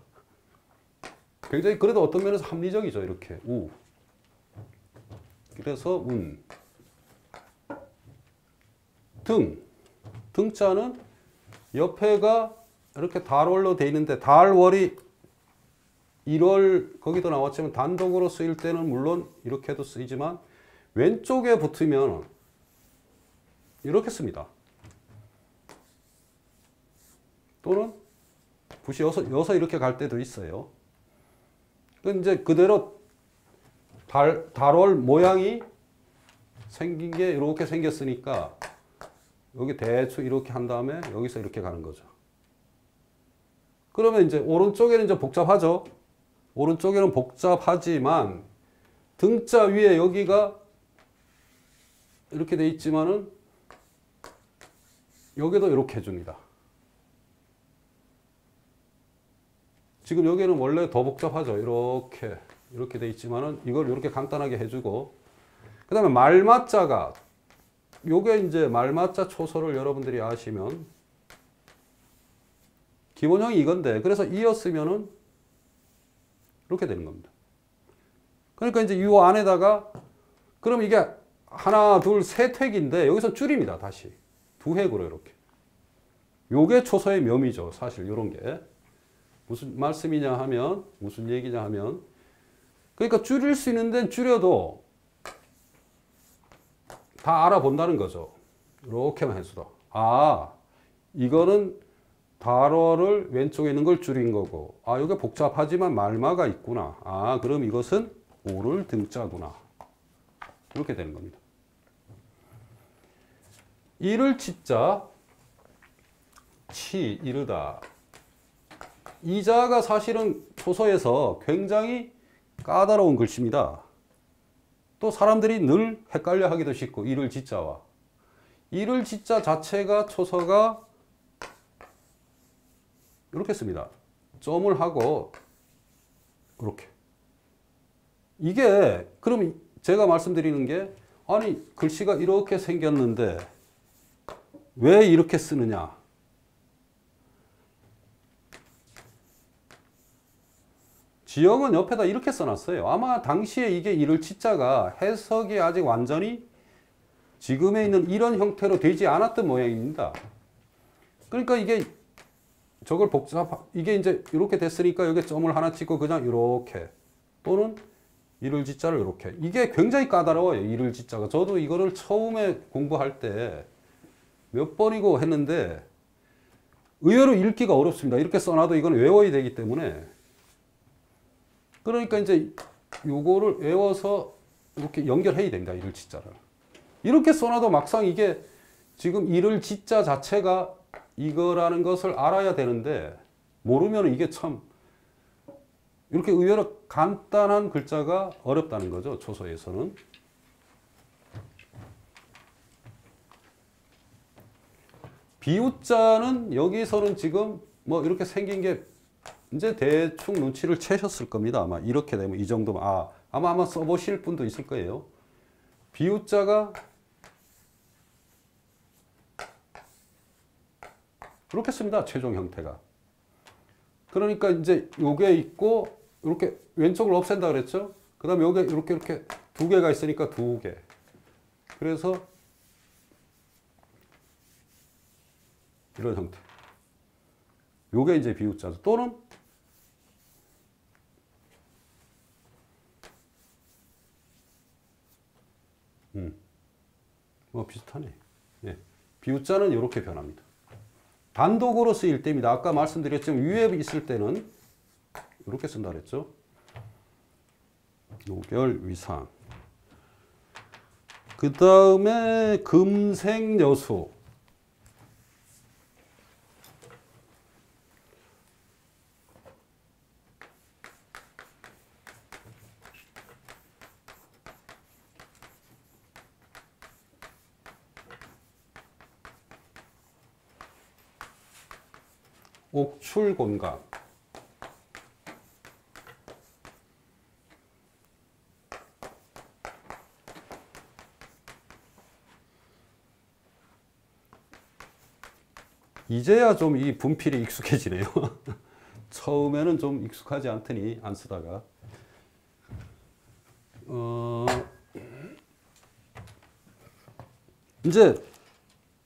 굉장히 그래도 어떤 면에서 합리적이죠. 이렇게 우. 그래서 운. 등. 등자는 옆에가 이렇게 달월로 돼 있는데 달월이 1월 거기도 나왔지만 단독으로 쓰일 때는 물론 이렇게도 쓰이지만 왼쪽에 붙으면 이렇게 씁니다. 또는 붓이 여서 이렇게 갈 때도 있어요. 이제 그대로 달월 모양이 생긴 게 이렇게 생겼으니까 여기 대충 이렇게 한 다음에 여기서 이렇게 가는 거죠. 그러면 이제 오른쪽에는 이제 복잡하죠. 오른쪽에는 복잡하지만 등자 위에 여기가 이렇게 돼 있지만은 여기도 이렇게 해줍니다. 지금 여기는 원래 더 복잡하죠. 이렇게 돼 있지만은 이걸 이렇게 간단하게 해주고 그 다음에 말맞자가 요게 이제 말맞자 초서를 여러분들이 아시면 기본형이 이건데 그래서 이었으면은 이렇게 되는 겁니다. 그러니까 이제 이 안에다가 그럼 이게 하나, 둘, 셋 획인데 여기서 줄입니다. 다시 두 획으로 이렇게. 요게 초서의 묘미죠. 사실 요런 게. 무슨 말씀이냐 하면 무슨 얘기냐 하면 그러니까 줄일 수 있는 데는 줄여도 다 알아본다는 거죠. 이렇게만 해서도 아 이거는 달어를 왼쪽에 있는 걸 줄인 거고 아 이게 복잡하지만 말마가 있구나. 아 그럼 이것은 오를 등자구나. 이렇게 되는 겁니다. 이를 치자 치 이르다. 이자가 사실은 초서에서 굉장히 까다로운 글씨입니다. 또 사람들이 늘 헷갈려 하기도 쉽고 이를 지자와 이를 지자 자체가 초서가 이렇게 씁니다. 점을 하고 이렇게 이게 그럼 제가 말씀드리는 게 아니 글씨가 이렇게 생겼는데 왜 이렇게 쓰느냐. 지형은 옆에다 이렇게 써놨어요. 아마 당시에 이게 이를 치자가 해석이 아직 완전히 지금에 있는 이런 형태로 되지 않았던 모양입니다. 그러니까 이게 저걸 이게 이제 이렇게 됐으니까 여기 점을 하나 찍고 그냥 이렇게 또는 이를 지자를 이렇게. 이게 굉장히 까다로워요. 이를 지자가. 저도 이거를 처음에 공부할 때 몇 번이고 했는데 의외로 읽기가 어렵습니다. 이렇게 써놔도 이건 외워야 되기 때문에. 그러니까 이제 요거를 외워서 이렇게 연결해야 됩니다. 이를 지자를. 이렇게 써놔도 막상 이게 지금 이를 지자 자체가 이거라는 것을 알아야 되는데 모르면 이게 참 이렇게 의외로 간단한 글자가 어렵다는 거죠. 초소에서는. 비우자는 여기서는 지금 뭐 이렇게 생긴 게 이제 대충 눈치를 채셨을 겁니다. 아마 이렇게 되면 이 정도면 아마 써보실 분도 있을 거예요. 비우자가 이렇게 씁니다. 최종 형태가. 그러니까 이제 요게 있고 이렇게 왼쪽을 없앤다 그랬죠. 그 다음에 요게 이렇게 두 개가 있으니까 두 개. 그래서 이런 형태. 요게 이제 비우자죠. 또는 뭐 비슷하네. 예. 비우자는 이렇게 변합니다. 단독으로 쓰일 때입니다. 아까 말씀드렸지만 위에 있을 때는 이렇게 쓴다 그랬죠. 노결 위상. 그 다음에 금생여수. 옥출곤각. 이제야 좀 이 분필이 익숙해지네요. 처음에는 좀 익숙하지 않더니 안 쓰다가. 이제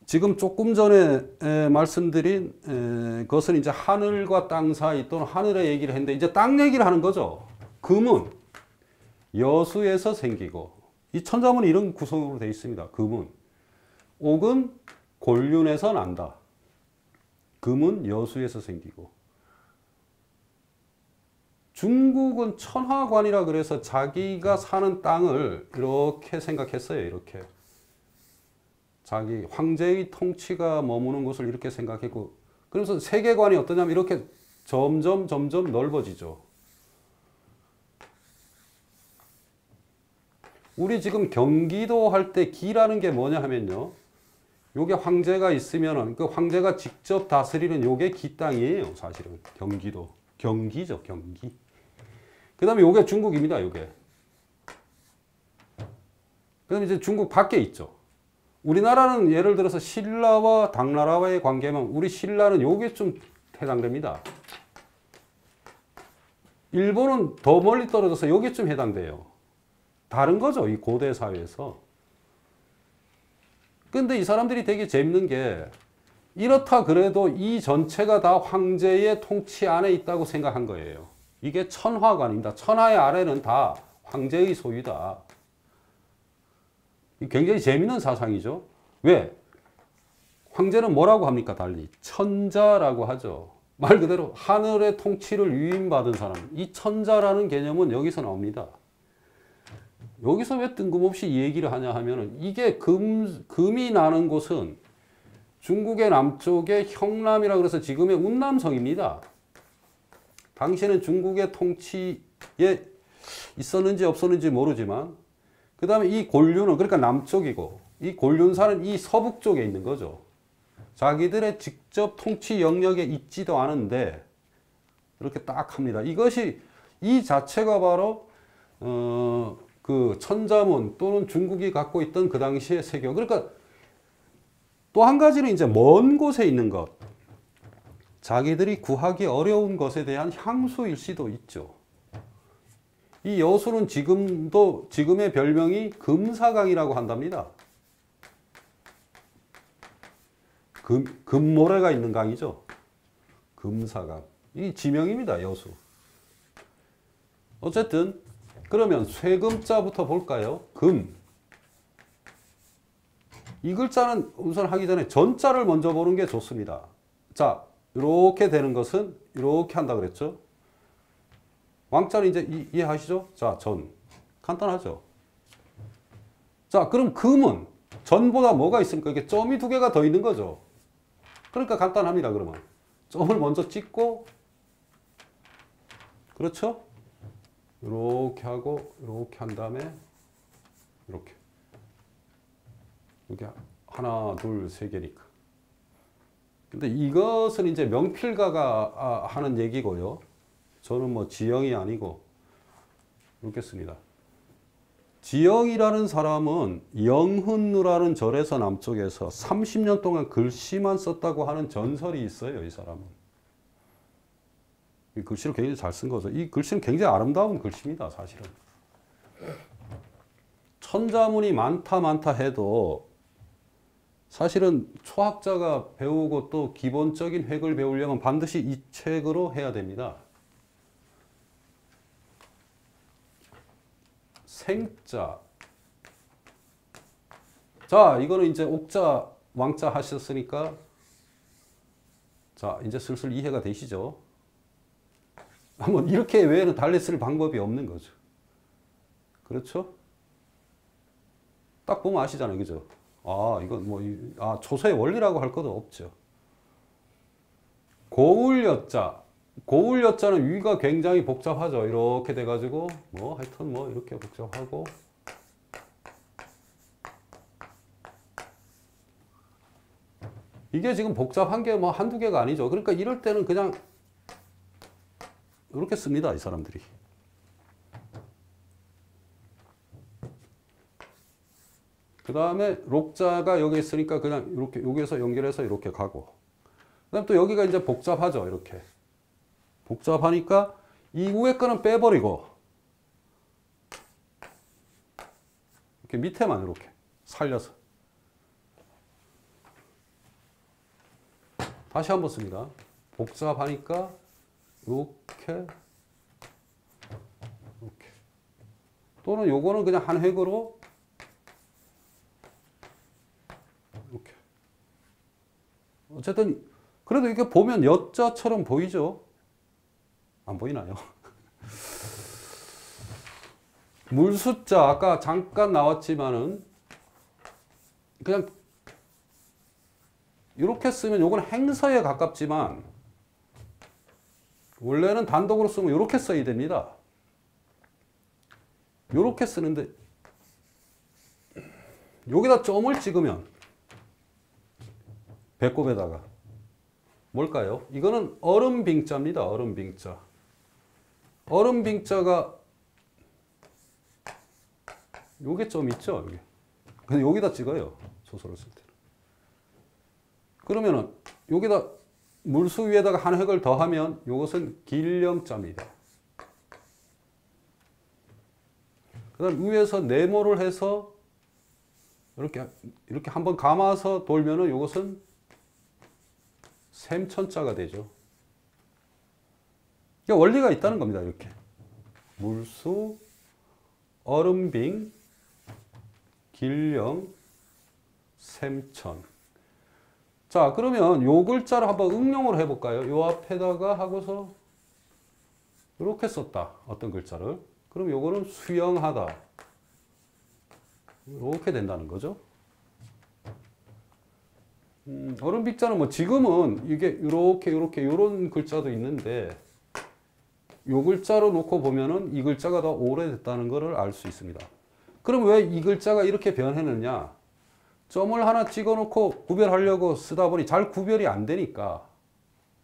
지금 조금 전에 말씀드린 것은 이제 하늘과 땅 사이 또는 하늘의 얘기를 했는데 이제 땅 얘기를 하는 거죠. 금은 여수에서 생기고 이 천자문은 이런 구성으로 되어 있습니다. 금은. 옥은 곤륜에서 난다. 금은 여수에서 생기고. 중국은 천하관이라 그래서 자기가 사는 땅을 이렇게 생각했어요. 이렇게. 자기 황제의 통치가 머무는 곳을 이렇게 생각했고, 그래서 세계관이 어떠냐면 이렇게 점점 넓어지죠. 우리 지금 경기도 할 때 기라는 게 뭐냐 하면요. 요게 황제가 있으면은 그 황제가 직접 다스리는 요게 기 땅이에요. 사실은 경기도. 경기죠, 경기. 그 다음에 요게 중국입니다. 요게. 그 다음에 이제 중국 밖에 있죠. 우리나라는 예를 들어서 신라와 당나라와의 관계면 우리 신라는 요게 좀 해당됩니다. 일본은 더 멀리 떨어져서 요게 좀 해당돼요. 다른 거죠. 이 고대 사회에서. 근데 이 사람들이 되게 재밌는 게 이렇다 그래도 이 전체가 다 황제의 통치 안에 있다고 생각한 거예요. 이게 천하관입니다. 천하의 아래는 다 황제의 소유다. 굉장히 재밌는 사상이죠. 왜? 황제는 뭐라고 합니까? 달리 천자라고 하죠. 말 그대로 하늘의 통치를 위임받은 사람. 이 천자라는 개념은 여기서 나옵니다. 여기서 왜 뜬금없이 이 얘기를 하냐 하면은 이게 금이 나는 곳은 중국의 남쪽의 형남이라 그래서 지금의 운남성입니다. 당시에는 중국의 통치에 있었는지 없었는지 모르지만 그 다음에 이 곤륜은 그러니까 남쪽이고 이 곤륜사는 이 서북 쪽에 있는 거죠. 자기들의 직접 통치 영역에 있지도 않은데 이렇게 딱 합니다. 이것이 이 자체가 바로 그 천자문 또는 중국이 갖고 있던 그 당시의 세경. 그러니까 또 한 가지는 이제 먼 곳에 있는 것. 자기들이 구하기 어려운 것에 대한 향수 일시도 있죠. 이 여수는 지금의 별명이 금사강이라고 한답니다. 금모래가 있는 강이죠. 금사강. 이 지명입니다, 여수. 어쨌든 그러면 쇠금자부터 볼까요? 금. 이 글자는 우선 하기 전에 전자를 먼저 보는 게 좋습니다. 자, 이렇게 되는 것은 이렇게 한다 그랬죠. 왕자는 이제 이해하시죠? 자, 전. 간단하죠. 자, 그럼 금은 전보다 뭐가 있습니까? 이게 점이 두 개가 더 있는 거죠. 그러니까 간단합니다, 그러면. 점을 먼저 찍고, 그렇죠? 이렇게 하고, 이렇게 한 다음에, 이렇게. 이게 하나, 둘, 세 개니까. 근데 이것은 이제 명필가가 하는 얘기고요. 저는 뭐 지영이 아니고, 이렇게 씁니다. 지영이라는 사람은 영훈루라는 절에서 남쪽에서 30년 동안 글씨만 썼다고 하는 전설이 있어요. 이 사람은. 이 글씨를 굉장히 잘 쓴 거죠. 이 글씨는 굉장히 아름다운 글씨입니다. 사실은. 천자문이 많다 해도 사실은 초학자가 배우고 또 기본적인 획을 배우려면 반드시 이 책으로 해야 됩니다. 생자. 자, 이거는 이제 옥자, 왕자 하셨으니까 자, 이제 슬슬 이해가 되시죠? 한번 이렇게 외에는 달리 쓸 방법이 없는 거죠. 그렇죠? 딱 보면 아시잖아요. 그죠? 아, 이건 뭐, 초소의 원리라고 할 것도 없죠. 고울여자. 고울여자는 위가 굉장히 복잡하죠. 이렇게 돼가지고, 뭐, 하여튼 뭐, 이렇게 복잡하고. 이게 지금 복잡한 게 뭐 한두 개가 아니죠. 그러니까 이럴 때는 그냥, 이렇게 씁니다. 이 사람들이. 그 다음에 록자가 여기 있으니까 그냥 이렇게 여기에서 연결해서 이렇게 가고 그 다음에 또 여기가 이제 복잡하죠. 이렇게 복잡하니까 이 위에 거는 빼버리고 이렇게 밑에만 이렇게 살려서 다시 한번 씁니다. 복잡하니까 이렇게 또는 요거는 그냥 한 획으로 이렇게. 어쨌든 그래도 이렇게 보면 여자처럼 보이죠? 안 보이나요? 물숫자 아까 잠깐 나왔지만은 그냥 이렇게 쓰면 요건 행서에 가깝지만 원래는 단독으로 쓰면 이렇게 써야 됩니다. 이렇게 쓰는데 여기다 점을 찍으면 배꼽에다가 뭘까요? 이거는 얼음빙자입니다. 얼음빙자. 얼음빙자가 요게 점 있죠? 여기. 근데 여기다 찍어요. 소설을 쓸 때는. 그러면은 여기다 물수 위에다가 한 획을 더하면 이것은 길령자입니다. 그 다음 위에서 네모를 해서 이렇게 한번 감아서 돌면은 이것은 샘천자가 되죠. 그러니까 원리가 있다는 겁니다. 이렇게. 물수, 얼음빙, 길령, 샘천. 자, 그러면 요 글자를 한번 응용을 해볼까요? 요 앞에다가 하고서 이렇게 썼다. 어떤 글자를. 그럼 요거는 수영하다. 이렇게 된다는 거죠. 얼음빙자는 뭐 지금은 이게 이렇게 이런 글자도 있는데 요 글자로 놓고 보면은 이 글자가 더 오래됐다는 것을 알 수 있습니다. 그럼 왜 이 글자가 이렇게 변했느냐? 점을 하나 찍어 놓고 구별하려고 쓰다 보니 잘 구별이 안 되니까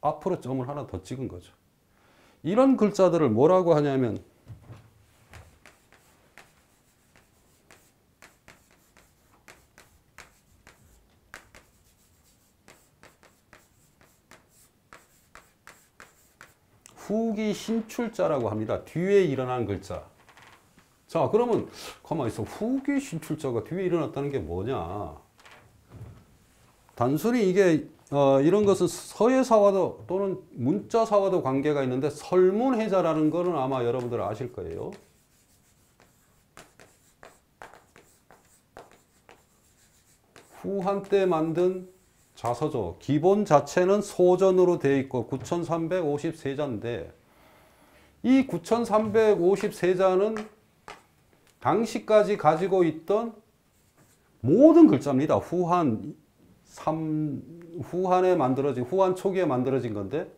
앞으로 점을 하나 더 찍은 거죠. 이런 글자들을 뭐라고 하냐면 후기 신출자라고 합니다. 뒤에 일어난 글자. 자, 그러면 가만히 있어. 후기 신출자가 뒤에 일어났다는 게 뭐냐? 단순히 이게 이런 것은 서예사와도 또는 문자사와도 관계가 있는데 설문해자라는 거는 아마 여러분들 아실 거예요. 후한 때 만든 자서조 기본 자체는 소전으로 되어 있고 9353자인데 이 9353자는 당시까지 가지고 있던 모든 글자입니다. 후한에 만들어진, 후한 초기에 만들어진 건데,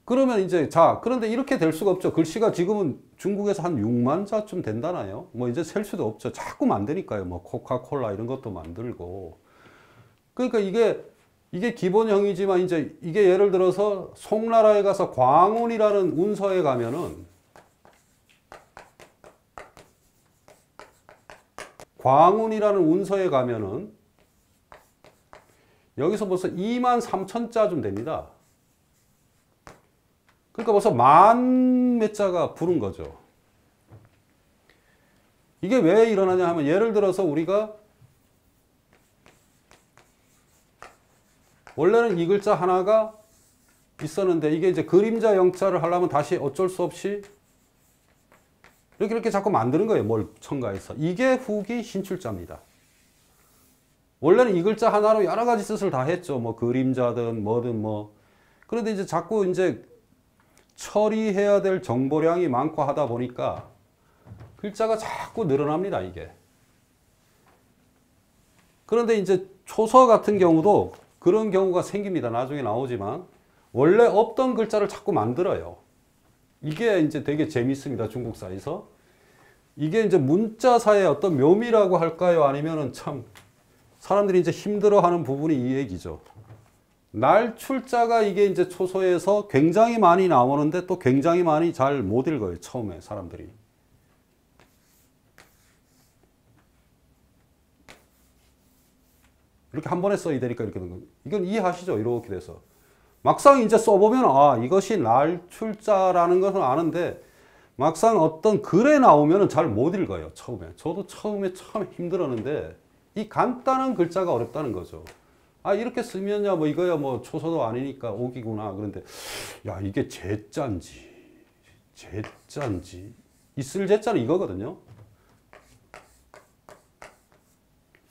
그러면 이제, 자, 그런데 이렇게 될 수가 없죠. 글씨가 지금은 중국에서 한 6만 자쯤 된다나요? 뭐 이제 셀 수도 없죠. 자꾸 만드니까요. 뭐 코카콜라 이런 것도 만들고. 그러니까 이게 기본형이지만 이제 이게 예를 들어서 송나라에 가서 광운이라는 운서에 가면은 여기서 벌써 2만 3천 자좀 됩니다. 그러니까 벌써 만 몇 자가 부른 거죠. 이게 왜 일어나냐 하면 예를 들어서 우리가 원래는 이 글자 하나가 있었는데 이게 이제 그림자 영자를 하려면 다시 어쩔 수 없이 이렇게 자꾸 만드는 거예요. 뭘 첨가해서. 이게 후기 신출자입니다. 원래는 이 글자 하나로 여러 가지 뜻을 다 했죠. 뭐 그림자든 뭐든 뭐. 그런데 이제 자꾸 이제 처리해야 될 정보량이 많고 하다 보니까 글자가 자꾸 늘어납니다, 이게. 그런데 이제 초서 같은 경우도 그런 경우가 생깁니다. 나중에 나오지만. 원래 없던 글자를 자꾸 만들어요. 이게 이제 되게 재밌습니다. 중국사에서. 이게 이제 문자사의 어떤 묘미라고 할까요? 아니면은 참 사람들이 이제 힘들어하는 부분이 이 얘기죠. 날출자가 이게 이제 초소에서 굉장히 많이 나오는데 또 굉장히 많이 잘 못 읽어요. 처음에 사람들이. 이렇게 한 번에 써야 되니까 이렇게 된 거예요. 이건 이해하시죠? 이렇게 돼서. 막상 이제 써보면 아 이것이 날출자라는 것은 아는데 막상 어떤 글에 나오면 잘 못 읽어요. 처음에. 저도 처음에 참 힘들었는데 이 간단한 글자가 어렵다는 거죠. 아 이렇게 쓰면야 뭐 이거야 뭐 초서도 아니니까 옥이구나. 그런데 야 이게 제자인지 있을 제자는 이거거든요.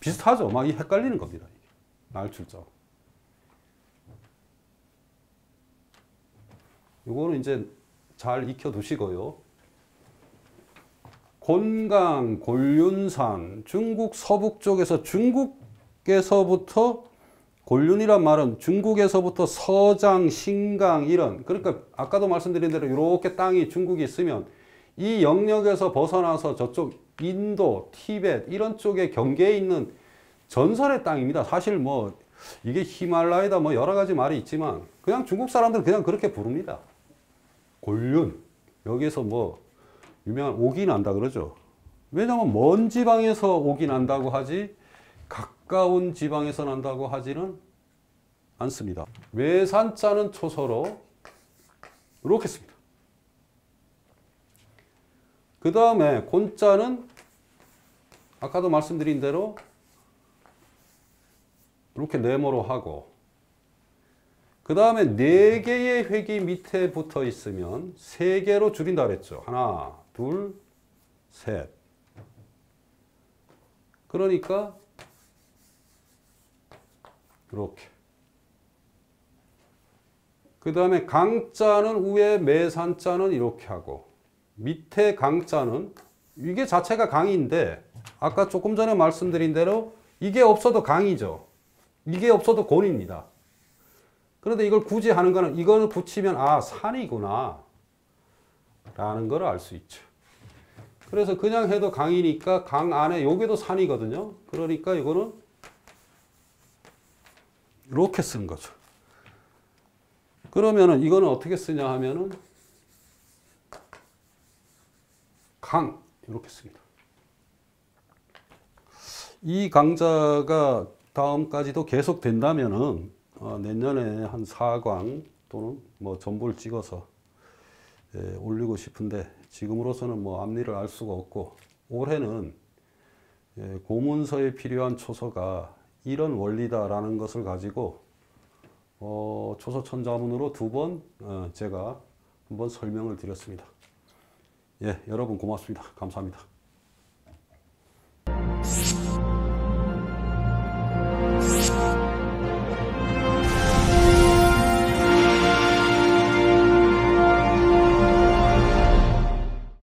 비슷하죠. 막 헷갈리는 겁니다. 날출자. 이거는 이제 잘 익혀 두시고요. 곤강, 곤륜산, 중국 서북 쪽에서 중국에서부터 곤륜이란 말은 중국에서부터 서장, 신강 이런 그러니까 아까도 말씀드린 대로 이렇게 땅이 중국이 있으면 이 영역에서 벗어나서 저쪽 인도, 티벳 이런 쪽의 경계에 있는 전설의 땅입니다. 사실 뭐 이게 히말라야다 뭐 여러 가지 말이 있지만 그냥 중국 사람들은 그냥 그렇게 부릅니다. 곤륜. 여기에서 뭐 유명한 옥이 난다 그러죠. 왜냐하면 먼 지방에서 옥이 난다고 하지 가까운 지방에서 난다고 하지는 않습니다. 외산자는 초서로 이렇게 씁니다. 그 다음에 곤자는 아까도 말씀드린 대로 이렇게 네모로 하고 그 다음에 4개의 획이 밑에 붙어 있으면 3개로 줄인다 그랬죠. 하나, 둘, 셋. 그러니까 이렇게. 그 다음에 강자는 위에 매산자는 이렇게 하고 밑에 강자는 이게 자체가 강인데 아까 조금 전에 말씀드린 대로 이게 없어도 강이죠. 이게 없어도 곤입니다. 그런데 이걸 굳이 하는 거는 이걸 붙이면 아 산이구나 라는 걸 알 수 있죠. 그래서 그냥 해도 강이니까 강 안에 여기도 산이거든요. 그러니까 이거는 이렇게 쓰는 거죠. 그러면은 이거는 어떻게 쓰냐 하면은 강 이렇게 씁니다. 이 강자가 다음까지도 계속 된다면은 내년에 한 4광 또는 뭐 전부를 찍어서 올리고 싶은데 지금으로서는 뭐 앞일을 알 수가 없고, 올해는 고문서에 필요한 초서가 이런 원리다라는 것을 가지고 초서천자문으로 2번 제가 한번 설명을 드렸습니다. 예, 여러분 고맙습니다. 감사합니다.